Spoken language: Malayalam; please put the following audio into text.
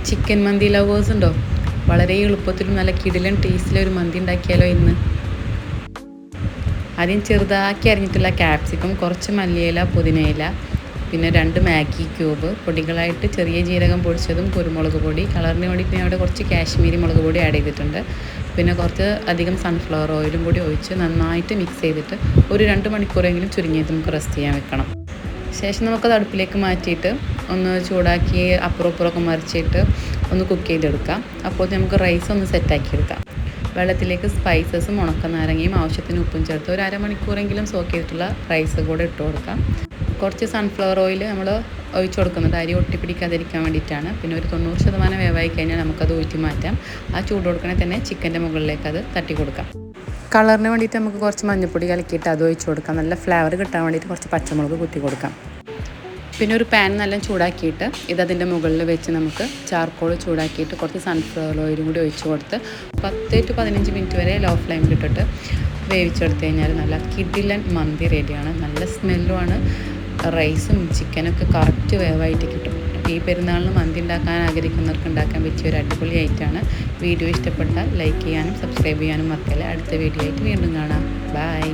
ചിക്കൻ മന്തി ലവേഴ്സ് ഉണ്ടോ? വളരെ എളുപ്പത്തിലും നല്ല കിടിലൻ ടേസ്റ്റിലൊരു മന്തി ഉണ്ടാക്കിയാലോ ഇന്ന്. ആദ്യം ചെറുതാക്കി അരിഞ്ഞിട്ടുള്ള ക്യാപ്സിക്കം, കുറച്ച് മല്ലിയില, പുതിനയില, പിന്നെ 2 മാഗി ക്യൂബ്, പൊടികളായിട്ട് ചെറിയ ജീരകം പൊടിച്ചതും കുരുമുളക് പൊടി, കളറിന് വേണ്ടിയിട്ട് ഞാൻ അവിടെ കുറച്ച് കാശ്മീരി മുളക് പൊടി ആഡ് ചെയ്തിട്ടുണ്ട്. പിന്നെ കുറച്ച് അധികം സൺഫ്ലവർ ഓയിലും കൂടി ഒഴിച്ച് നന്നായിട്ട് മിക്സ് ചെയ്തിട്ട് ഒരു 2 മണിക്കൂറെങ്കിലും ചുരുങ്ങിയത് നമുക്ക് റെസ്റ്റ് ചെയ്യാൻ വെക്കണം. ശേഷം നമുക്കത് അടുപ്പിലേക്ക് മാറ്റിയിട്ട് ഒന്ന് ചൂടാക്കി അപ്പുറം ഇപ്പുറമൊക്കെ മറിച്ചിട്ട് ഒന്ന് കുക്ക് ചെയ്തെടുക്കാം. അപ്പോൾ നമുക്ക് റൈസ് ഒന്ന് സെറ്റാക്കി എടുക്കാം. വെള്ളത്തിലേക്ക് സ്പൈസസും ഉണക്കനാരങ്ങയും ആവശ്യത്തിന് ഉപ്പും ചേർത്ത് ഒരു അരമണിക്കൂറെങ്കിലും സോക്ക് ചെയ്തിട്ടുള്ള റൈസ് കൂടെ ഇട്ട് കൊടുക്കാം. കുറച്ച് സൺഫ്ലവർ ഓയിൽ നമ്മൾ ഒഴിച്ച് കൊടുക്കുന്നുണ്ട്, അരി ഒട്ടിപ്പിടിക്കാതിരിക്കാൻ വേണ്ടിയിട്ടാണ്. പിന്നെ ഒരു 90% വേവായി കഴിഞ്ഞാൽ നമുക്കത് ഊറ്റി മാറ്റാം. ആ ചൂട് കൊടുക്കണേ തന്നെ ചിക്കൻ്റെ മുകളിലേക്ക് അത് തട്ടി കൊടുക്കാം. കളറിന് വേണ്ടിയിട്ട് നമുക്ക് കുറച്ച് മഞ്ഞൾപ്പൊടി കലക്കിയിട്ട് അത് ഒഴിച്ച് കൊടുക്കാം. നല്ല ഫ്ലേവർ കിട്ടാൻ വേണ്ടിയിട്ട് കുറച്ച് പച്ചമുളക് കുത്തി കൊടുക്കാം. പിന്നെ ഒരു പാൻ നല്ല ചൂടാക്കിയിട്ട് ഇതിൻ്റെ മുകളിൽ വെച്ച് നമുക്ക് ചാർക്കോൾ ചൂടാക്കിയിട്ട് കുറച്ച് സൺഫ്ലവർ ഓയിലും കൂടി ഒഴിച്ച് കൊടുത്ത് 10 to 15 മിനിറ്റ് വരെ ലോ ഫ്ലെയിമിൽ ഇട്ടിട്ട് വേവിച്ചെടുത്ത് കഴിഞ്ഞാൽ നല്ല കിടിലൻ മന്തി റെഡിയാണ്. നല്ല സ്മെല്ലുമാണ്. റൈസും ചിക്കനൊക്കെ കറക്റ്റ് വേവായിട്ട് കിട്ടും. ഈ പെരുന്നാളിന് മന്തി ഉണ്ടാക്കാൻ ആഗ്രഹിക്കുന്നവർക്ക് ഉണ്ടാക്കാൻ പറ്റിയ ഒരു അടിപൊളി ഐറ്റമാണ്. വീഡിയോ ഇഷ്ടപ്പെട്ടാൽ ലൈക്ക് ചെയ്യാനും സബ്സ്ക്രൈബ് ചെയ്യാനും മറക്കല്ലേ. അടുത്ത വീഡിയോ ആയിട്ട് വീണ്ടും കാണാം. ബൈ.